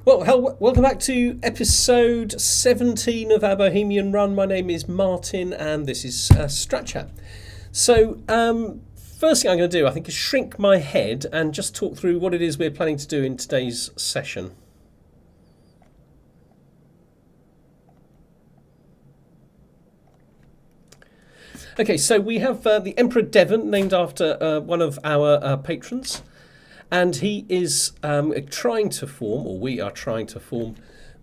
Well, welcome back to episode 17 of our Bohemian run. My name is Martin and this is Strat Chat. So, first thing I'm going to do, I think, is shrink my head and just talk through what it is we're planning to do in today's session. Okay, so we have the Emperor Devin, named after one of our patrons. And he is trying to form, or we are trying to form,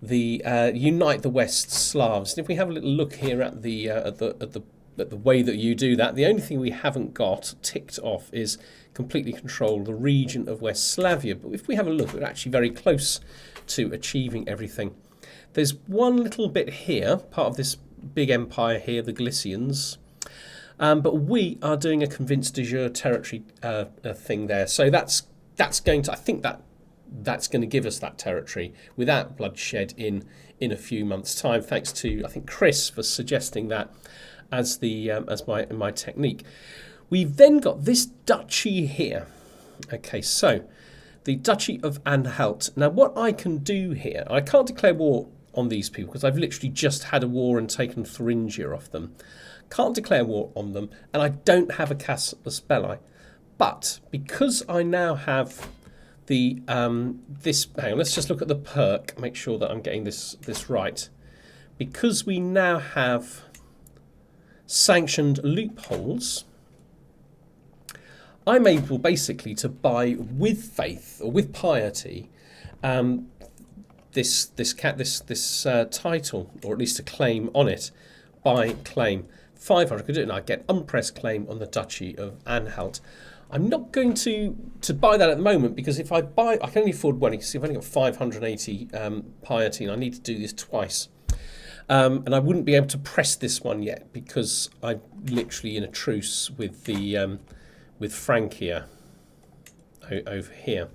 the Unite the West Slavs. And if we have a little look here at the way that you do that, the only thing we haven't got ticked off is completely control the region of West Slavia. But if we have a look, we're actually very close to achieving everything. There's one little bit here, part of this big empire here, the Galicians. But we are doing a convinced de jure territory thing there. So that's going to, I think that's going to give us that territory without bloodshed in a few months' time. Thanks to, I think, Chris for suggesting that as my technique. We've then got this duchy here. Okay, so the Duchy of Anhalt. Now, what I can do here, I can't declare war on these people because I've literally just had a war and taken Thuringia off them. Can't declare war on them, and I don't have a Casus Belli. But because I now have the this, hang on, let's just look at the perk, make sure that I'm getting this right. Because we now have sanctioned loopholes, I'm able basically to buy with faith or with piety this title, or at least a claim on it by claim. 500 could do it, and I get unpressed claim on the Duchy of Anhalt. I'm not going to buy that at the moment because if I buy, I can only afford one. You can see I've only got 580 piety, and I need to do this twice. And I wouldn't be able to press this one yet because I'm literally in a truce with the with Francia over here.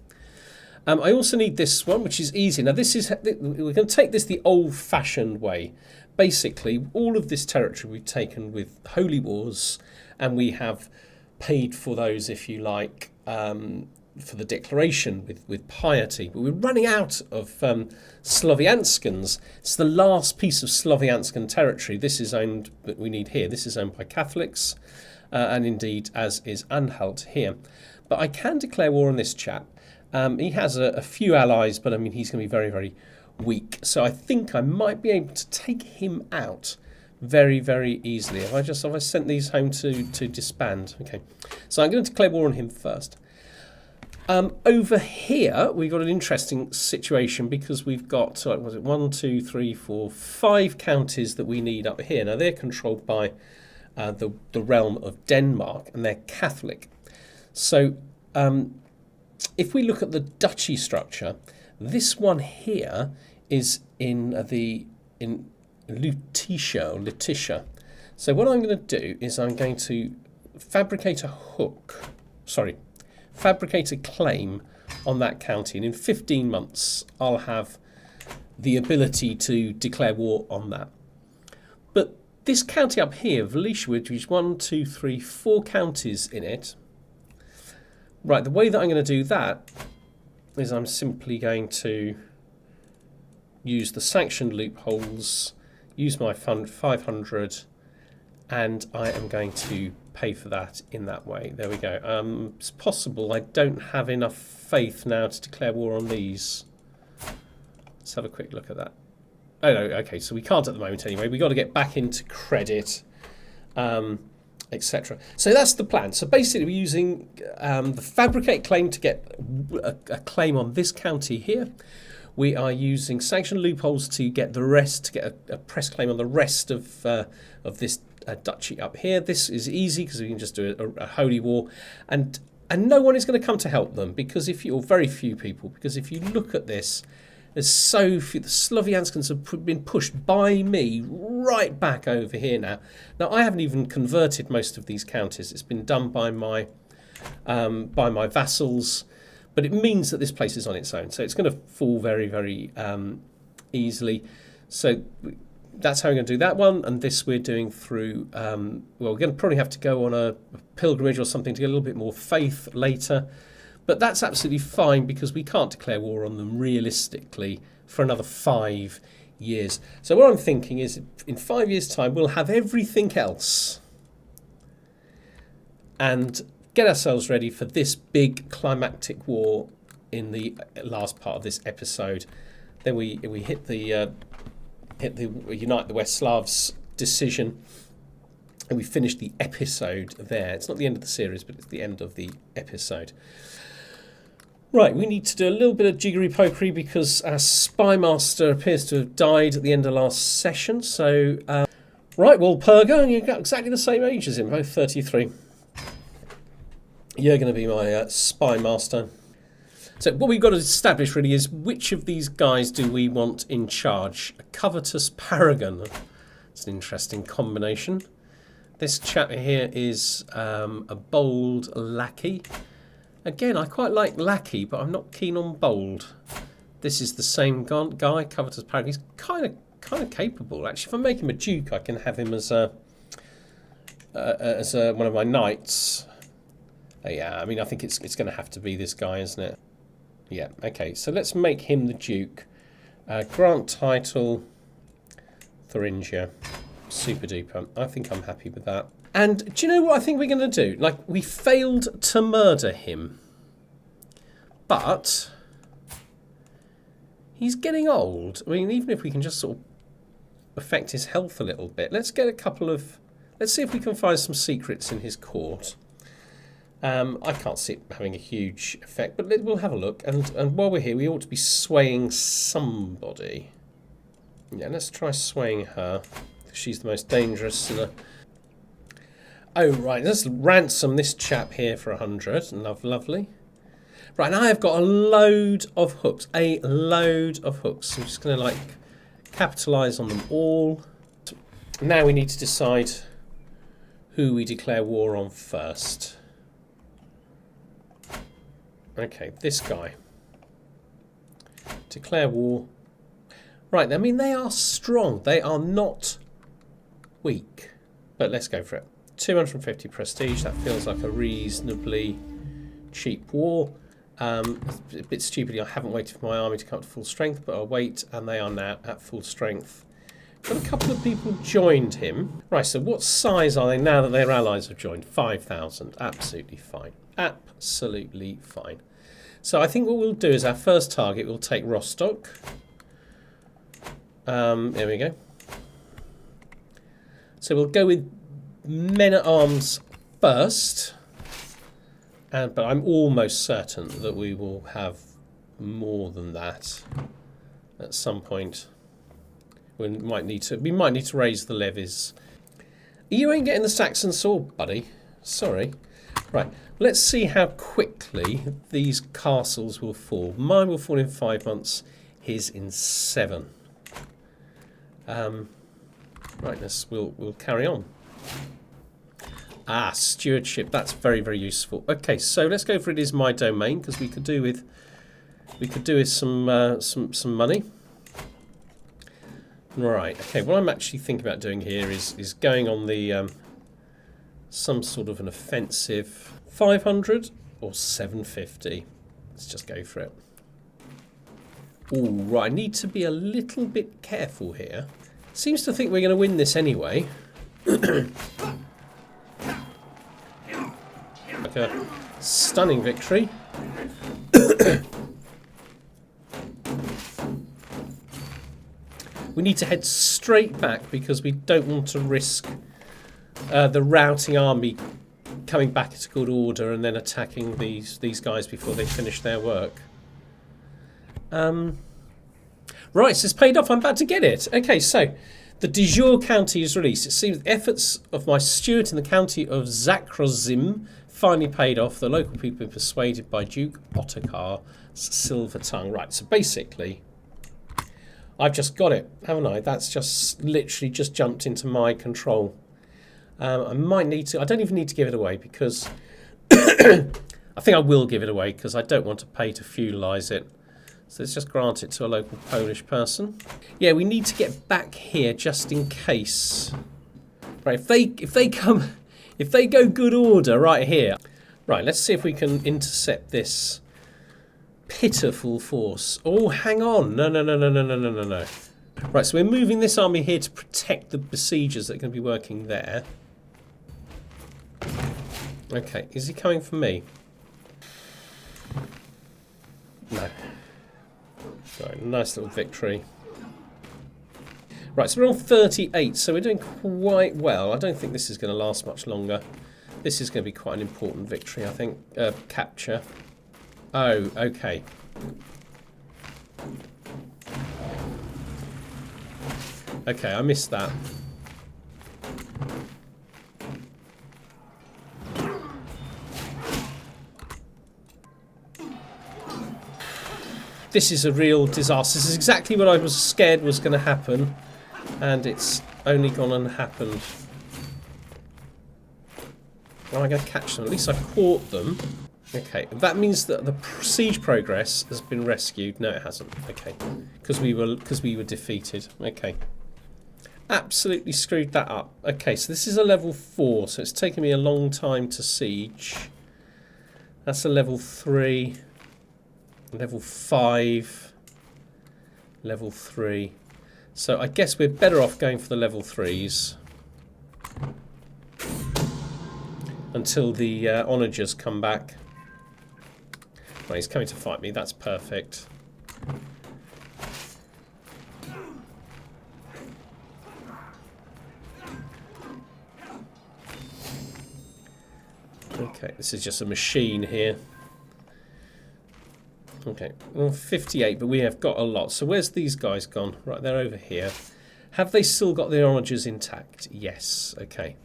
I also need this one, which is easy. Now this is, we're going to take this the old-fashioned way. Basically, all of this territory we've taken with holy wars, and we have paid for those, if you like, for the declaration with piety. But we're running out of Slovianskans. It's the last piece of Slovianskan territory. This is owned, that we need here. This is owned by Catholics, and indeed as is Anhalt here. But I can declare war on this chap. He has a few allies, but I mean he's going to be very, very weak. So I think I might be able to take him out very, very easily. Have I sent these home to disband? Okay, so I'm going to declare war on him first. Over here we've got an interesting situation because we've got 1, 2, 3, 4, 5 counties that we need up here. Now they're controlled by the realm of Denmark, and they're Catholic. So if we look at the duchy structure, this one here is in Lutetia. So what I'm going to do is I'm going to fabricate a claim on that county, and in 15 months I'll have the ability to declare war on that. But this county up here, Valicia, which is 1, 2, 3, 4 counties in it. Right, the way that I'm going to do that is I'm simply going to use the sanctioned loopholes, use my fund 500, and I am going to pay for that in that way. There we go. It's possible I don't have enough faith now to declare war on these. Let's have a quick look at that. Oh no, okay, so we can't at the moment anyway. We've got to get back into credit, etc. So that's the plan. So basically we're using the fabricate claim to get a claim on this county here. We are using sanctioned loopholes to get the rest, to get a press claim on the rest of this duchy up here. This is easy because we can just do a holy war, and no one is going to come to help them because or very few people, because if you look at this, there's so few. The Slovianskans have been pushed by me right back over here now. Now I haven't even converted most of these counties. It's been done by my vassals, but it means that this place is on its own. So it's going to fall very, very easily. So that's how we're going to do that one. And this we're doing through, well, we're going to probably have to go on a pilgrimage or something to get a little bit more faith later. But that's absolutely fine because we can't declare war on them realistically for another 5 years. So what I'm thinking is in 5 years' time we'll have everything else and get ourselves ready for this big climactic war in the last part of this episode. Then we hit the Unite the West Slavs decision, and we finish the episode there. It's not the end of the series, but it's the end of the episode. Right, we need to do a little bit of jiggery-pokery because our spy master appears to have died at the end of last session. So, right, Walpurga, you've got exactly the same age as him, both 33. You're going to be my spy master. So what we've got to establish really is which of these guys do we want in charge? A covetous paragon. It's an interesting combination. This chap here is a bold lackey. Again, I quite like lackey, but I'm not keen on bold. This is the same guy, covetous paragon. He's kind of capable. Actually, if I make him a duke, I can have him as one of my knights. Yeah, I mean, I think it's going to have to be this guy, isn't it? Yeah, okay, so let's make him the Duke. Grant title, Thuringia. Super duper. I think I'm happy with that. And do you know what I think we're going to do? Like, we failed to murder him. But he's getting old. I mean, even if we can just sort of affect his health a little bit. Let's get a couple of... Let's see if we can find some secrets in his court. I can't see it having a huge effect, but we'll have a look. And while we're here, we ought to be swaying somebody. Yeah, let's try swaying her. She's the most dangerous. Oh, right. Let's ransom this chap here for 100. Lovely. Right, and I have got a load of hooks. A load of hooks. I'm just going to, like, capitalise on them all. Now we need to decide who we declare war on first. Okay, this guy. Declare war. Right, I mean, they are strong. They are not weak. But let's go for it. 250 prestige. That feels like a reasonably cheap war. A bit stupidly, I haven't waited for my army to come to full strength, but I'll wait, and they are now at full strength. Got a couple of people joined him. Right, so what size are they now that their allies have joined? 5,000. Absolutely fine. Absolutely fine. So I think what we'll do is our first target, we'll take Rostock. There we go. So we'll go with men-at-arms first. But I'm almost certain that we will have more than that at some point. We might need to raise the levies. You ain't getting the Saxon sword, buddy. Sorry. Right, let's see how quickly these castles will fall. Mine will fall in 5 months, his in 7. Right, we'll carry on. Ah, stewardship. That's very, very useful. Okay, so let's go for it is my domain because we could do with some money. Right. Okay. What I'm actually thinking about doing here is going on the some sort of an offensive. 500 or 750. Let's just go for it. Ooh, right. I need to be a little bit careful here. Seems to think we're going to win this anyway. Like a stunning victory. We need to head straight back because we don't want to risk the routing army coming back into good order and then attacking these guys before they finish their work. Right, so it's paid off. I'm about to get it. Okay, so the de jure county is released. It seems the efforts of my steward in the county of Zakrozim finally paid off. The local people have been persuaded by Duke Ottokar's silver tongue. Right, so basically, I've just got it, haven't I? That's just literally just jumped into my control. I might need to... I don't even need to give it away because... I think I will give it away because I don't want to pay to feudalise it. So let's just grant it to a local Polish person. Yeah, we need to get back here just in case. Right, if they go good order right here, Right, let's see if we can intercept this pitiful force. Oh, hang on. No, no, no, no, no, no, no, no, no. Right, so we're moving this army here to protect the besiegers that are going to be working there. Okay, is he coming for me? No. Right, nice little victory. Right, so we're on 38, so we're doing quite well. I don't think this is going to last much longer. This is going to be quite an important victory, I think. Capture. Oh, okay. Okay, I missed that. This is a real disaster. This is exactly what I was scared was going to happen. And it's only gone and happened. Well, I'm going to catch them. At least I caught them. Okay, that means that the siege progress has been rescued. No, it hasn't. Okay, because we were defeated. Okay, absolutely screwed that up. Okay, so this is a level 4, so it's taken me a long time to siege. That's a level 3, level 5, level 3. So I guess we're better off going for the level 3s until the onagers come back. Right, he's coming to fight me. That's perfect. Okay, this is just a machine here. Okay, well, 58, but we have got a lot. So where's these guys gone? Right, they're over here. Have they still got their onagers intact? Yes. Okay.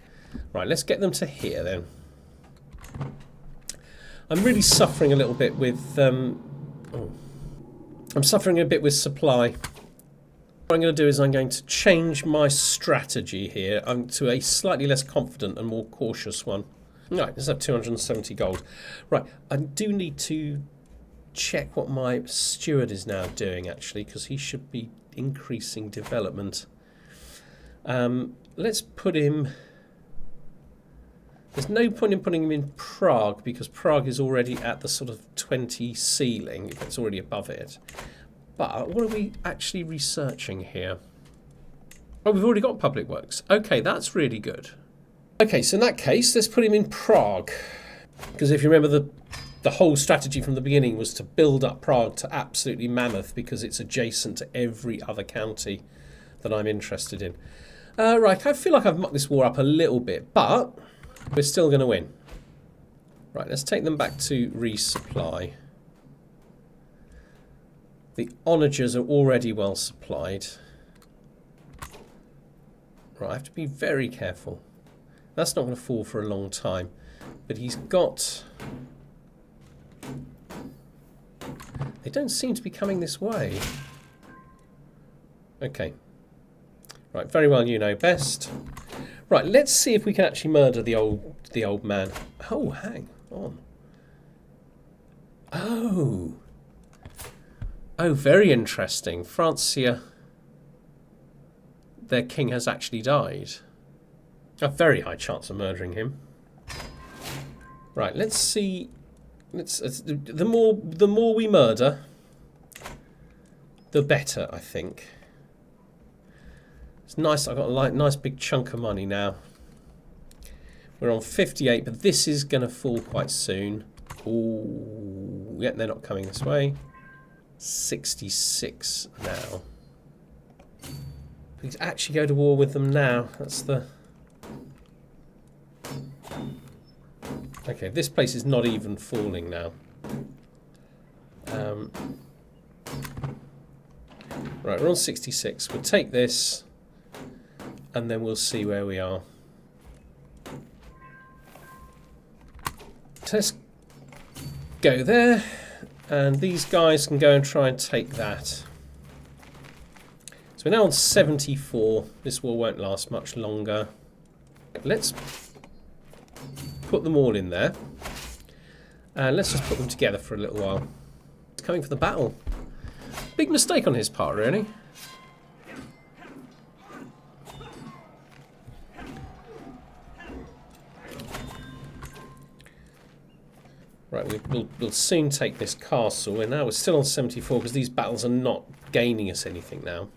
Right, let's get them to here then. I'm really suffering a little bit with... I'm suffering a bit with supply. What I'm going to do is I'm going to change my strategy here to a slightly less confident and more cautious one. Right, let's have 270 gold. Right, I do need to check what my steward is now doing, actually, because he should be increasing development. Let's put him... There's no point in putting him in Prague, because Prague is already at the sort of 20 ceiling, if it's already above it. But what are we actually researching here? Oh, we've already got public works. Okay, that's really good. Okay, so in that case, let's put him in Prague. Because if you remember, the whole strategy from the beginning was to build up Prague to absolutely mammoth, because it's adjacent to every other county that I'm interested in. Right, I feel like I've mucked this war up a little bit, but we're still going to win. Right, let's take them back to resupply. The onagers are already well supplied. Right, I have to be very careful. That's not going to fall for a long time. But he's got... They don't seem to be coming this way. Okay. Right, very well, you know best. Right, let's see if we can actually murder the old man. Oh, hang on. Oh. Oh, very interesting. Francia, their king has actually died. A very high chance of murdering him. Right, let's see. The more we murder, the better, I think. It's nice. I've got a nice big chunk of money now. We're on 58, but this is going to fall quite soon. Ooh, yeah, they're not coming this way. 66 now. Please actually go to war with them now. That's the... Okay, this place is not even falling now. Right, we're on 66. We'll take this, and then we'll see where we are. Let's go there, and these guys can go and try and take that. So we're now on 74. This war won't last much longer. Let's put them all in there, and let's just put them together for a little while. It's coming for the battle. Big mistake on his part, really. Right, we'll soon take this castle, and now we're still on 74 because these battles are not gaining us anything now.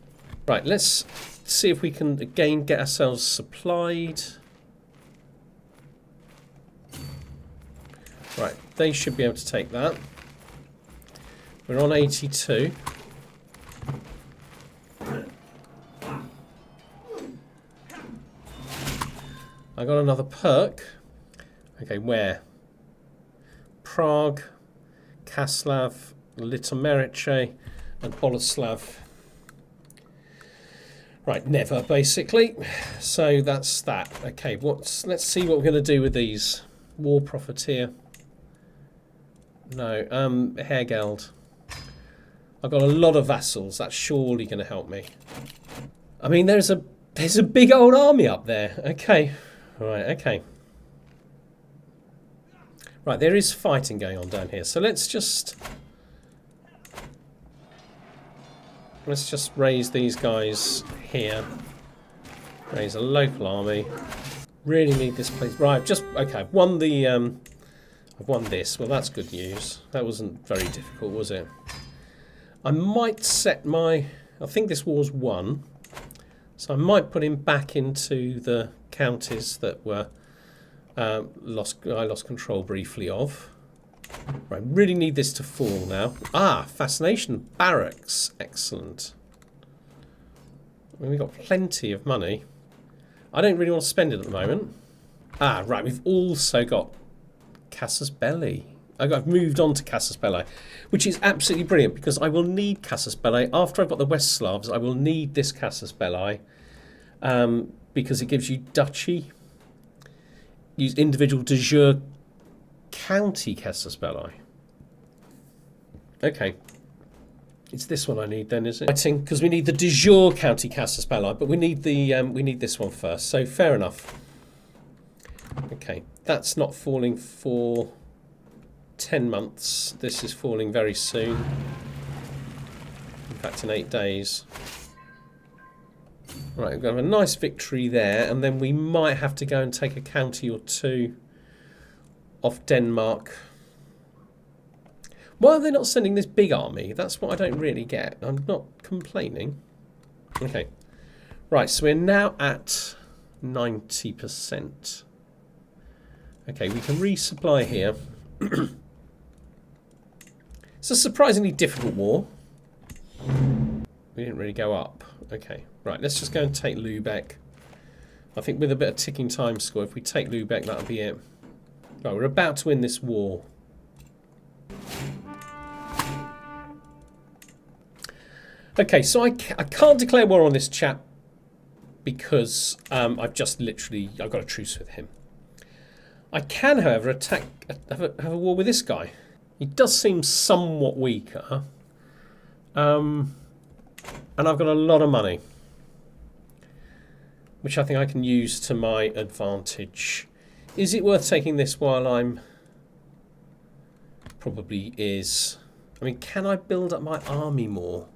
Right, let's see if we can again get ourselves supplied. Right, they should be able to take that. We're on 82. I got another perk. Okay, where? Prague, Kaslav, Litomerice, and Boleslav. Right, never, basically. So that's that. Okay, let's see what we're going to do with these. War Profiteer. No, Hergeld. I've got a lot of vassals. That's surely going to help me. I mean, there's a big old army up there. Okay. Right, okay. Right, there is fighting going on down here. So let's just raise these guys here. Raise a local army. Really need this place. Right, okay, I've won the I've won this. Well, that's good news. That wasn't very difficult, was it? I might set I think this war's won. So I might put him back into the counties that were I lost control briefly of. Right, really need this to fall now. Ah, Fascination Barracks. Excellent. I mean, we've got plenty of money. I don't really want to spend it at the moment. Ah, right, we've also got Casus Belli. I've moved on to Casus Belli, which is absolutely brilliant because I will need Casus Belli. After I've got the West Slavs, I will need this Casus Belli because it gives you duchy. Use individual de jure county Casus Belli. Okay. It's this one I need then, is it? Because we need the de jure county Casus Belli, but we need this one first. So fair enough. Okay, that's not falling for 10 months. This is falling very soon. In fact, in 8 days. Right, we're going to have a nice victory there, and then we might have to go and take a county or two off Denmark. Why are they not sending this big army? That's what I don't really get. I'm not complaining. Okay. Right, so we're now at 90%. Okay, we can resupply here. It's a surprisingly difficult war. We didn't really go up. Okay, right, let's just go and take Lubeck. I think with a bit of ticking time score, if we take Lubeck, that'll be it. Right, we're about to win this war. Okay, so I can't declare war on this chap because I've got a truce with him. I can, however, have a war with this guy. He does seem somewhat weaker. And I've got a lot of money, which I think I can use to my advantage. Is it worth taking this while I'm... Probably is. I mean, can I build up my army more?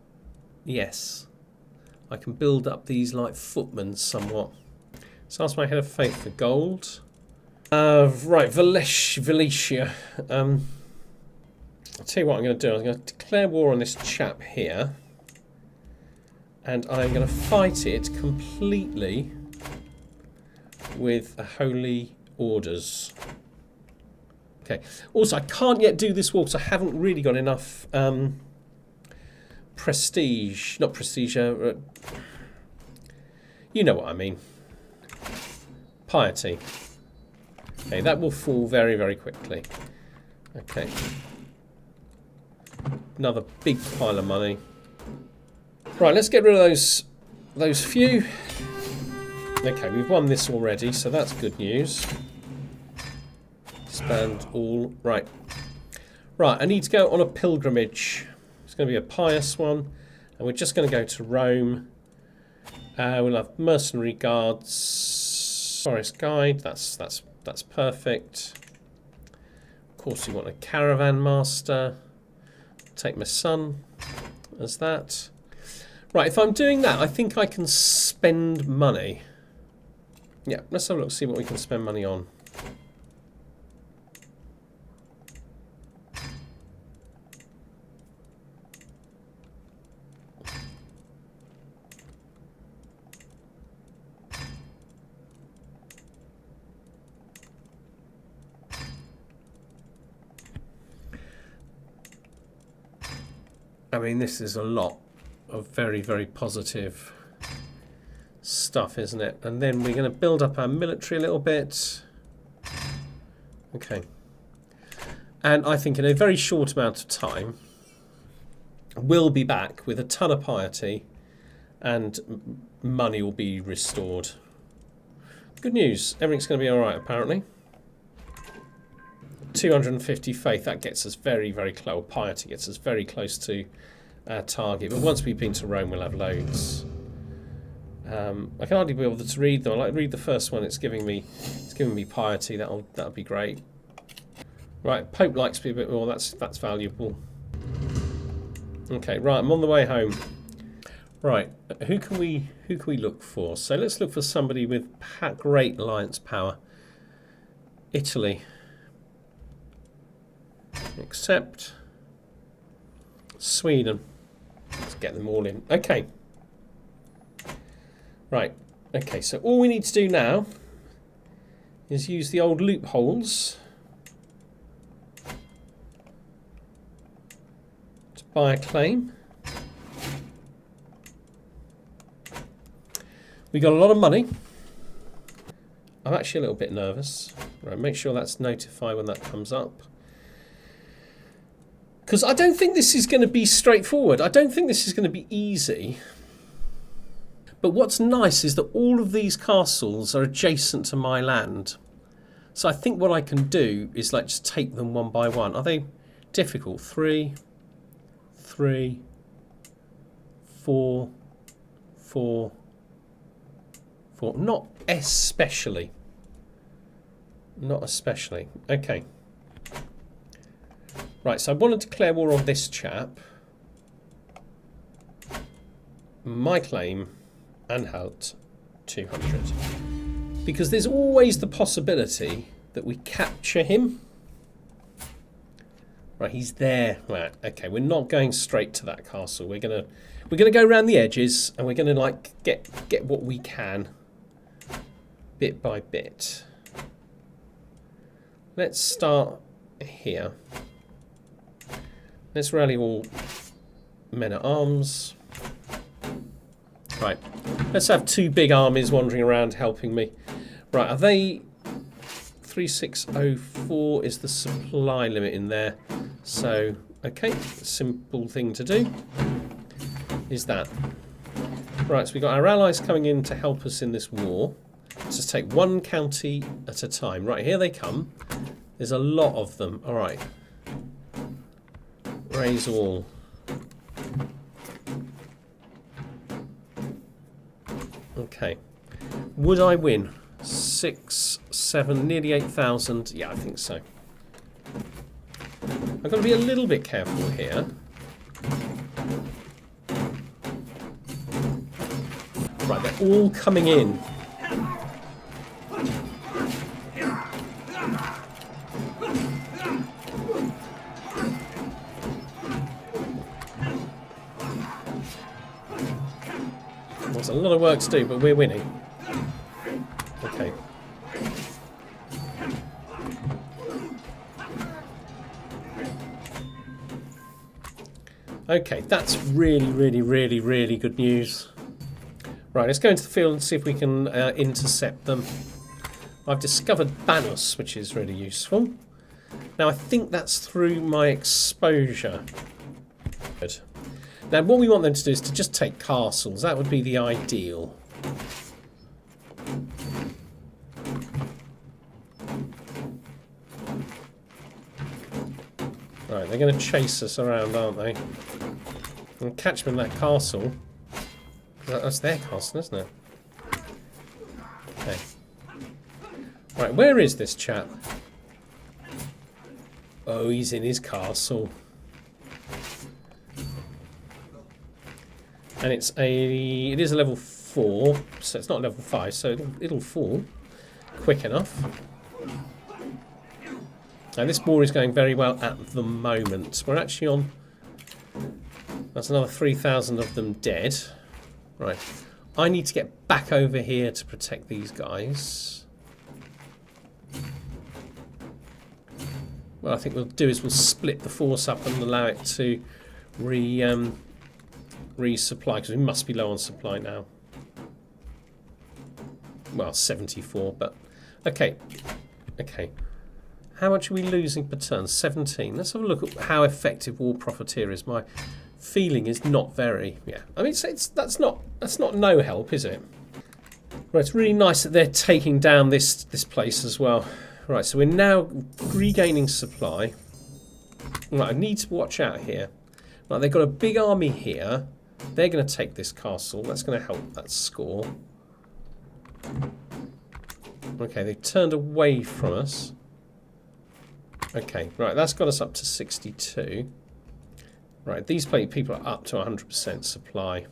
Yes. I can build up these, like, footmen somewhat. So ask my head of faith for gold. Right, Valencia. I'll tell you what I'm going to do. I'm going to declare war on this chap here. And I'm going to fight it completely with holy orders. Okay. Also, I can't yet do this war because I haven't really got enough prestige. Not prestige. You know what I mean. Piety. Okay, that will fall very, very quickly. Okay. Another big pile of money. Right, let's get rid of those few. Okay, we've won this already, so that's good news. Disband all. Right. Right, I need to go on a pilgrimage. It's going to be a pious one. And we're just going to go to Rome. We'll have mercenary guards. Forest guide, that's perfect. Of course, you want a caravan master. Take my son as that. Right, if I'm doing that, I think I can spend money. Yeah, let's have a look, see what we can spend money on. I mean, this is a lot of very, very positive stuff, isn't it? And then we're going to build up our military a little bit. Okay. And I think in a very short amount of time, we'll be back with a ton of piety and money will be restored. Good news. Everything's going to be all right, apparently. 250 faith. That gets us very, very close. Piety gets us very close to our target. But once we've been to Rome, we'll have loads. I can hardly be able to read, though. I like read the first one. It's giving me piety. That'll be great. Right, Pope likes me a bit more. That's valuable. Okay, right. I'm on the way home. Right, who can we look for? So let's look for somebody with great alliance power. Italy. Accept. Sweden. Let's get them all in. Okay. Right. Okay, so all we need to do now is use the old loopholes to buy a claim. We got a lot of money. I'm actually a little bit nervous. Right, make sure that's notified when that comes up. Because I don't think this is going to be straightforward. I don't think this is going to be easy. But what's nice is that all of these castles are adjacent to my land. So I think what I can do is like just take them one by one. Are they difficult? 3, 3, 4, 4, 4. Not especially. Not especially. Okay. Right, so I want to declare war on this chap. My claim, Anhalt, 200. Because there's always the possibility that we capture him. Right, he's there. Right, okay, we're not going straight to that castle. We're gonna go around the edges and we're gonna like get what we can, bit by bit. Let's start here. Let's rally all men at arms. Right, let's have 2 big armies wandering around helping me. Right, are they 3604 is the supply limit in there. So, okay, simple thing to do is that. Right, so we've got our allies coming in to help us in this war. Let's just take one county at a time. Right, here they come. There's a lot of them. All right. Raise all. Okay. Would I win? 6, 7, nearly 8,000. Yeah, I think so. I've got to be a little bit careful here. Right, they're all coming in. There's a lot of work to do, but we're winning. Okay. Okay, that's really, really, really, really good news. Right, let's go into the field and see if we can intercept them. I've discovered Banus, which is really useful. Now, I think that's through my exposure. Good. Now, what we want them to do is to just take castles. That would be the ideal. Right, they're going to chase us around, aren't they? And catch them in that castle. That's their castle, isn't it? Okay. Right, where is this chap? Oh, he's in his castle. And it is a level 4, so it's not level 5, so it'll fall quick enough. Now this war is going very well at the moment. We're actually on, that's another 3,000 of them dead. Right, I need to get back over here to protect these guys. What I think we'll do is we'll split the force up and allow it to resupply, because we must be low on supply now. Well, 74, but okay. Okay. How much are we losing per turn? 17. Let's have a look at how effective War Profiteer is. My feeling is not very. Yeah. I mean, that's not no help, is it? Right, it's really nice that they're taking down this place as well. Right, so we're now regaining supply. Right, I need to watch out here. Right, they've got a big army here. They're going to take this castle. That's going to help that score. Okay, they've turned away from us. Okay, right, that's got us up to 62. Right, these people are up to 100% supply.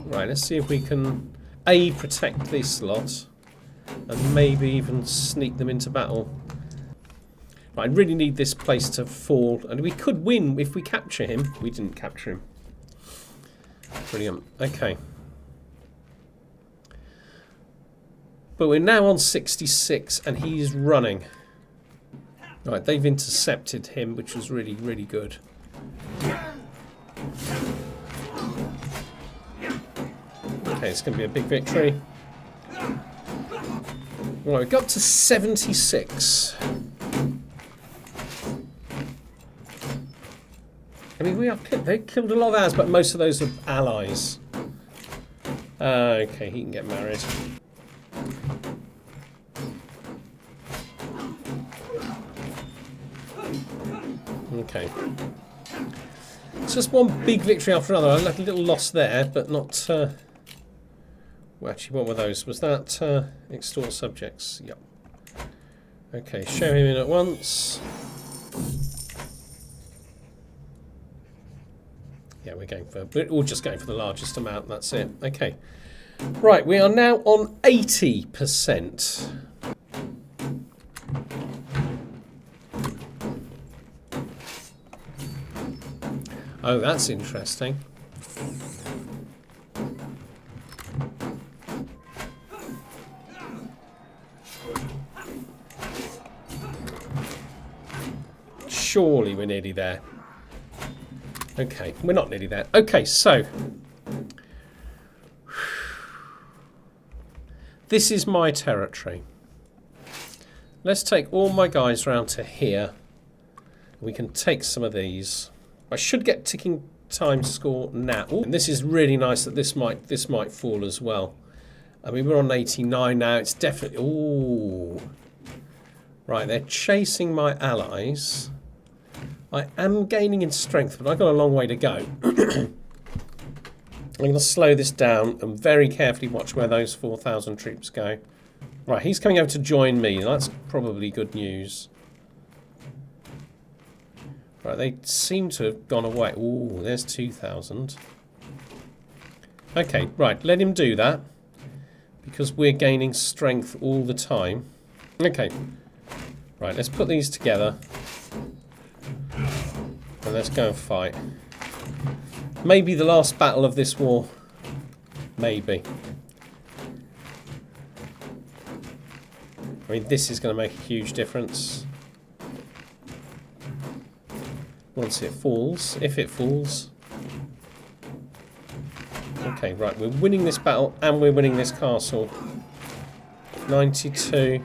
Right, let's see if we can A, protect this lot, and maybe even sneak them into battle. Right, I really need this place to fall, and we could win if we capture him. We didn't capture him. Brilliant. Okay. But we're now on 66, and he's running. Right, they've intercepted him, which was really, really good. Okay, it's going to be a big victory. Right, we got to 76. I mean, they killed a lot of ours, but most of those are allies. Okay, he can get married. Okay. It's just one big victory after another. I left a little loss there, but not... Well, actually, what were those? Was that extort subjects? Yep. Okay, show him in at once. Yeah, we're all just going for the largest amount. That's it. Okay. Right, we are now on 80%. Oh, that's interesting. Surely we're nearly there. Okay, we're not nearly there. Okay, so this is my territory. Let's take all my guys round to here. We can take some of these. I should get ticking time score now. Ooh, and this is really nice that this might fall as well. I mean, we're on 89 now. It's definitely... Ooh. Right, they're chasing my allies. I am gaining in strength, but I've got a long way to go. I'm going to slow this down and very carefully watch where those 4,000 troops go. Right, he's coming over to join me. That's probably good news. Right, they seem to have gone away. Ooh, there's 2,000. Okay, right, let him do that. Because we're gaining strength all the time. Okay. Right, let's put these together. And let's go and fight. Maybe the last battle of this war. Maybe. I mean, this is going to make a huge difference. Once it falls. If it falls. Okay, right. We're winning this battle and we're winning this castle. 92.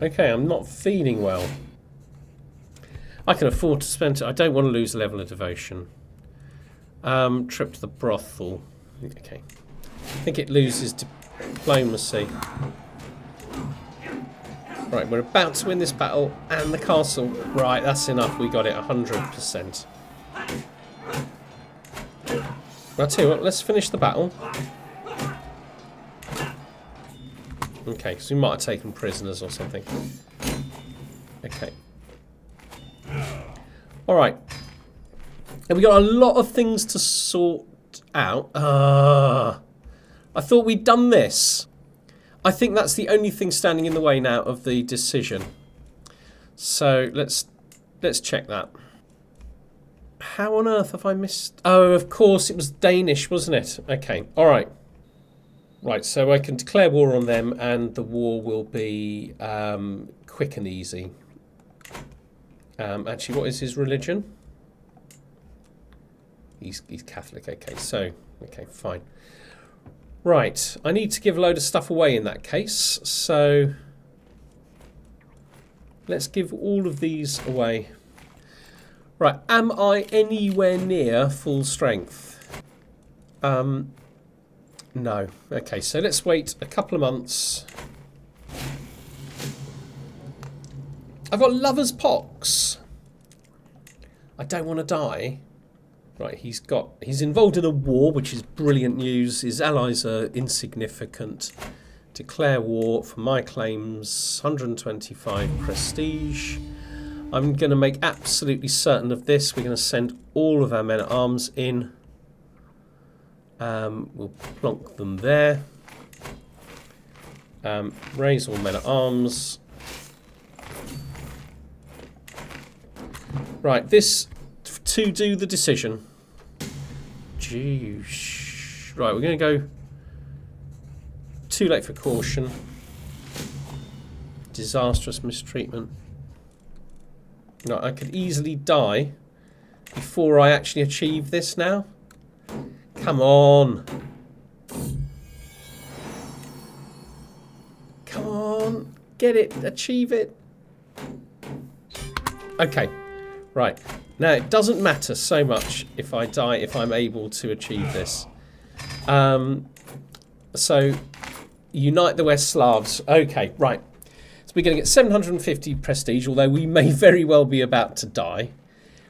Okay, I'm not feeling well. I can afford to spend... I don't want to lose a level of devotion. Trip to the brothel. Okay. I think it loses diplomacy. Right, we're about to win this battle and the castle. Right, that's enough. We got it 100%. I'll tell you what, let's finish the battle. Okay, so we might have taken prisoners or something. Okay. Alright. And we got a lot of things to sort out. I thought we'd done this. I think that's the only thing standing in the way now of the decision. So let's check that. How on earth have I missed? Oh, of course, it was Danish, wasn't it? Okay, all right. Right, so I can declare war on them and the war will be quick and easy. Actually, what is his religion? He's Catholic, okay, fine. Right, I need to give a load of stuff away in that case, so let's give all of these away. Right, am I anywhere near full strength? No. Okay, so let's wait a couple of months. I've got lover's pox. I don't want to die. Right, he's involved in a war, which is brilliant news. His allies are insignificant. Declare war for my claims, 125 prestige. I'm going to make absolutely certain of this. We're going to send all of our men-at-arms in. We'll plonk them there. Raise all men-at-arms. Right, this to do the decision. Jeez. Right, we're going to go too late for caution. Disastrous mistreatment. No, I could easily die before I actually achieve this now. Come on. Come on. Get it. Achieve it. Okay. Right. Now, it doesn't matter so much if I die if I'm able to achieve this. So, unite the West Slavs. Okay, right. We're going to get 750 prestige, although we may very well be about to die.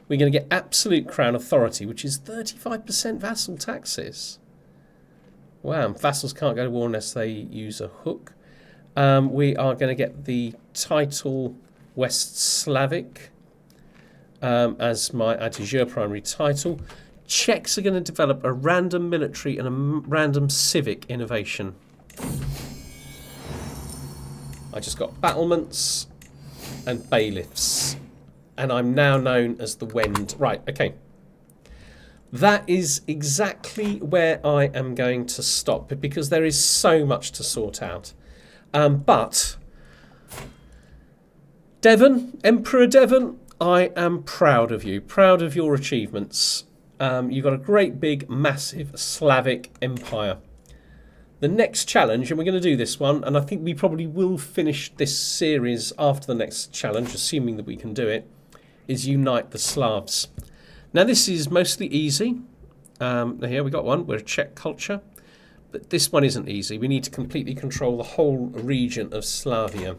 We're going to get absolute crown authority, which is 35% vassal taxes. Wow, vassals can't go to war unless they use a hook. We are going to get the title West Slavic as my adjure primary title. Czechs are going to develop a random military and a random civic innovation. I just got battlements and bailiffs. And I'm now known as the Wend. Right, okay. That is exactly where I am going to stop, because there is so much to sort out. But, Devin, Emperor Devin, I am proud of you. Proud of your achievements. You've got a great, big, massive Slavic empire. The next challenge, and we're going to do this one, and I think we probably will finish this series after the next challenge, assuming that we can do it, is unite the Slavs. Now this is mostly easy. Here we got one. We're a Czech culture. But this one isn't easy. We need to completely control the whole region of Slavia.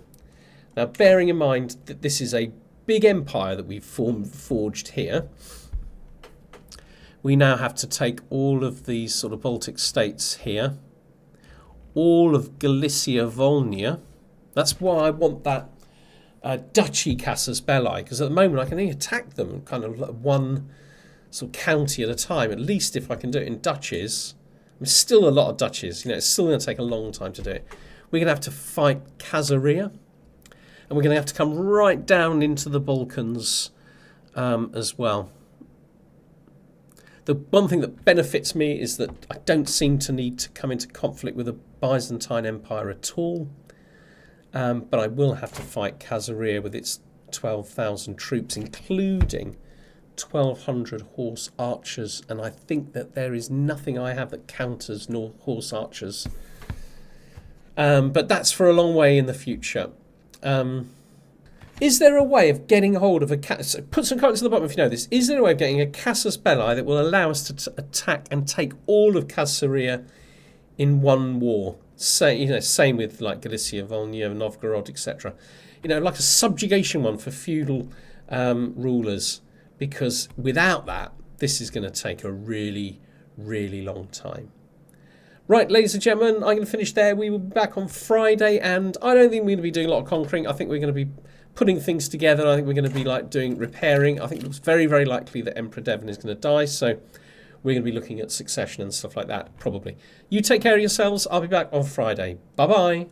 Now bearing in mind that this is a big empire that we've forged here, we now have to take all of these sort of Baltic states here. All of Galicia, Volhynia. That's why I want that duchy Casus Belli, because at the moment I can only attack them kind of one sort of county at a time. At least if I can do it in duchies. There's still a lot of duchies. You know, it's still going to take a long time to do it. We're going to have to fight Khazaria, and we're going to have to come right down into the Balkans as well. The one thing that benefits me is that I don't seem to need to come into conflict with the Byzantine Empire at all. But I will have to fight Khazaria with its 12,000 troops, including 1,200 horse archers. And I think that there is nothing I have that counters horse archers. But that's for a long way in the future. Is there a way of getting hold of a... put some comments at the bottom if you know this. Is there a way of getting a Casus Belli that will allow us to attack and take all of Khazaria in one war? Same with like Galicia, Volhynia, Novgorod, etc. You know, like a subjugation one for feudal rulers. Because without that, this is going to take a really, really long time. Right, ladies and gentlemen, I'm going to finish there. We will be back on Friday, and I don't think we're going to be doing a lot of conquering. I think we're going to be putting things together. I think we're going to be like doing repairing. I think it looks very, very likely that Emperor Devin is going to die, so we're going to be looking at succession and stuff like that, probably. You take care of yourselves. I'll be back on Friday. Bye-bye.